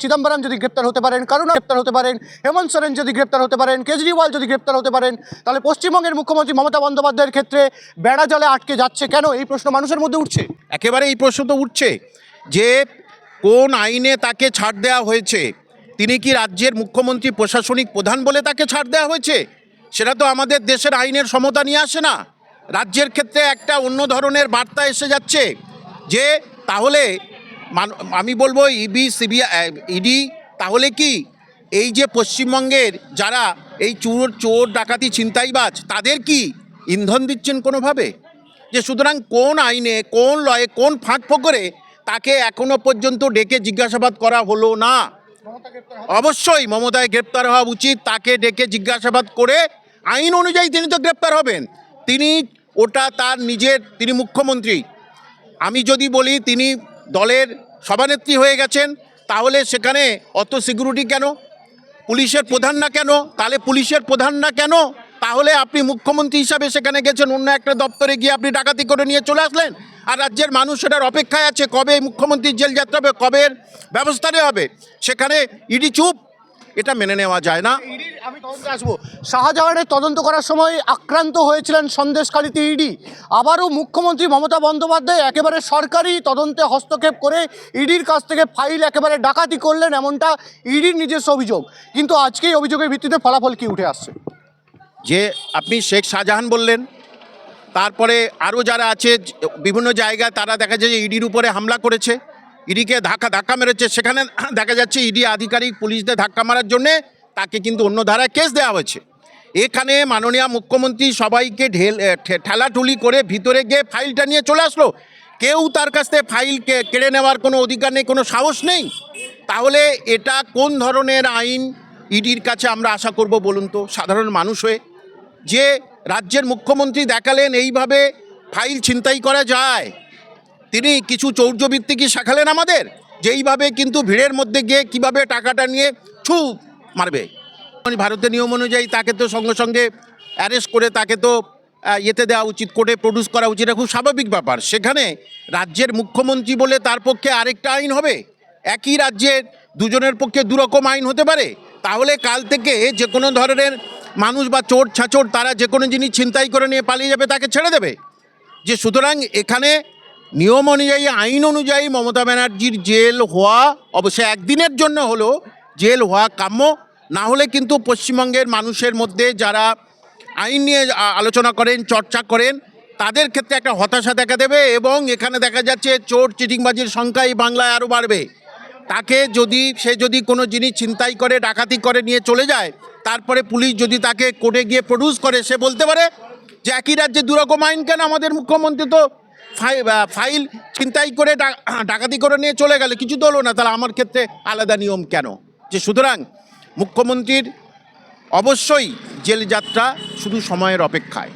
চিদম্বরম যদি গ্রেপ্তার হতে পারেন, করুণা গ্রেপ্তার হতে পারেন, হেমন্ত সোরেন যদি গ্রেপ্তার হতে পারেন, কেজরিওয়াল যদি গ্রেপ্তার হতে পারেন, তাহলে পশ্চিমবঙ্গের মুখ্যমন্ত্রী মমতা বন্দ্যোপাধ্যায়ের ক্ষেত্রে বেড়া জলে আটকে যাচ্ছে কেন? এই প্রশ্ন মানুষের মধ্যে উঠছে। একেবারে এই প্রশ্ন তো উঠছে যে কোন আইনে তাকে ছাড় দেওয়া হয়েছে। তিনি কি রাজ্যের মুখ্যমন্ত্রী, প্রশাসনিক প্রধান বলে তাকে ছাড় দেওয়া হয়েছে? সেটা তো আমাদের দেশের আইনের সমতা নিয়ে আসে না। রাজ্যের ক্ষেত্রে একটা অন্য ধরনের বার্তা এসে যাচ্ছে যে তাহলে আমি বলবো ইডি তাহলে কি এই যে পশ্চিমবঙ্গের যারা এই চোর ডাকাতি ছিনতাইবাজ তাদের কি ইন্ধন দিচ্ছেন কোনোভাবে? যে সুতরাং কোন আইনে, কোন লয়ে, কোন ফাঁক ফোকরে তাকে এখনো পর্যন্ত ডেকে জিজ্ঞাসাবাদ করা হলো না? অবশ্যই মমতায় গ্রেপ্তার হওয়া উচিত। তাকে ডেকে জিজ্ঞাসাবাদ করে আইন অনুযায়ী তিনি তো গ্রেপ্তার হবেন। ওটা তার নিজের, তিনি মুখ্যমন্ত্রী। আমি যদি বলি তিনি দলের সভানেত্রী হয়ে গেছেন, তাহলে সেখানে অত সিকিউরিটি কেন? পুলিশের প্রধান না কেন? তাহলে পুলিশের প্রধান না কেন? তাহলে আপনি মুখ্যমন্ত্রী হিসাবে সেখানে গেছেন, অন্য একটা দপ্তরে গিয়ে আপনি ডাকাতি করে নিয়ে চলে আসলেন। আর রাজ্যের মানুষ সেটার অপেক্ষায় আছে কবে মুখ্যমন্ত্রীর জেল যাত্রা হবে, কবে ব্যবস্থা নেওয়া হবে। সেখানে ইডি চুপ, এটা মেনে নেওয়া যায় না। আমি তদন্তে আসবো। শাহজাহানের তদন্ত করার সময় আক্রান্ত হয়েছিলেন সন্দেশখালীতে ইডি। আবারও মুখ্যমন্ত্রী মমতা বন্দ্যোপাধ্যায় একেবারে সরকারি তদন্তে হস্তক্ষেপ করে ইডির কাছ থেকে ফাইল একেবারে ডাকাতি করলেন, এমনটা ইডির নিজস্ব অভিযোগ। কিন্তু আজকে এই অভিযোগের ভিত্তিতে ফলাফল কি উঠে আসছে? যে আপনি শেখ শাহজাহান বললেন, তারপরে আরও যারা আছে বিভিন্ন জায়গায় তারা দেখা যায় যে ইডির উপরে হামলা করেছে, ইডিকে ধাক্কা মেরেছে। সেখানে দেখা যাচ্ছে ইডি আধিকারিক পুলিশদের ধাক্কা মারার জন্যে তাকে কিন্তু অন্য ধারায় কেস দেওয়া হয়েছে। এখানে মাননীয় মুখ্যমন্ত্রী সবাইকে ঠেলাঠুলি করে ভিতরে গিয়ে ফাইলটা নিয়ে চলে আসলো। কেউ তার কাছ থেকে ফাইল কেড়ে নেওয়ার কোনো অধিকার নেই, কোনো সাহস নেই। তাহলে এটা কোন ধরনের আইন ইডির কাছে আমরা আশা করব বলুন তো, সাধারণ মানুষ হয়ে? যে রাজ্যের মুখ্যমন্ত্রী দেখালেন এইভাবে ফাইল ছিনতাই করা যায়। তিনি কিছু চৌর্যবৃত্তি কি শেখালেন আমাদের, যে এইভাবে কিন্তু ভিড়ের মধ্যে গিয়ে কিভাবে টাকাটা নিয়ে ছু মারবে। ভারতের নিয়ম অনুযায়ী তাকে তো সঙ্গে সঙ্গে অ্যারেস্ট করে তাকে তো ইয়েতে দেওয়া উচিত, কোর্টে প্রডিউস করা উচিত। এটা খুব স্বাভাবিক ব্যাপার। সেখানে রাজ্যের মুখ্যমন্ত্রী বলে তার পক্ষে আরেকটা আইন হবে? একই রাজ্যের দুজনের পক্ষে দুরকম আইন হতে পারে? তাহলে কাল থেকে যে কোনো ধরনের মানুষ বা চোর ছাচোর তারা যে কোনো জিনিস ছিনতাই করে নিয়ে পালিয়ে যাবে, তাকে ছেড়ে দেবে। যে সুতরাং এখানে নিয়ম অনুযায়ী, আইন অনুযায়ী মমতা ব্যানার্জির জেল হওয়া, অবশ্যই একদিনের জন্য হলেও জেল হওয়া কাম্য। না হলে কিন্তু পশ্চিমবঙ্গের মানুষের মধ্যে যারা আইন নিয়ে আলোচনা করেন, চর্চা করেন, তাদের ক্ষেত্রে একটা হতাশা দেখা দেবে। এবং এখানে দেখা যাচ্ছে চোর চিটিংবাজির সংখ্যা এই বাংলায় আরও বাড়বে। সে যদি কোনো জিনিস ছিনতাই করে, ডাকাতি করে নিয়ে চলে যায়, তারপরে পুলিশ যদি তাকে কোর্টে গিয়ে প্রডিউস করে, সে বলতে পারে যে একই রাজ্যে দুরকম আইন কেন? আমাদের মুখ্যমন্ত্রী তো ফাইল ছিনতাই করে ডাকাতি করে নিয়ে চলে গেলে কিছু তো হলো না, তাহলে আমার ক্ষেত্রে আলাদা নিয়ম কেন? যে সুতরাং মুখ্যমন্ত্রীর অবশ্যই জেল যাত্রা শুধু সময়ের অপেক্ষায়।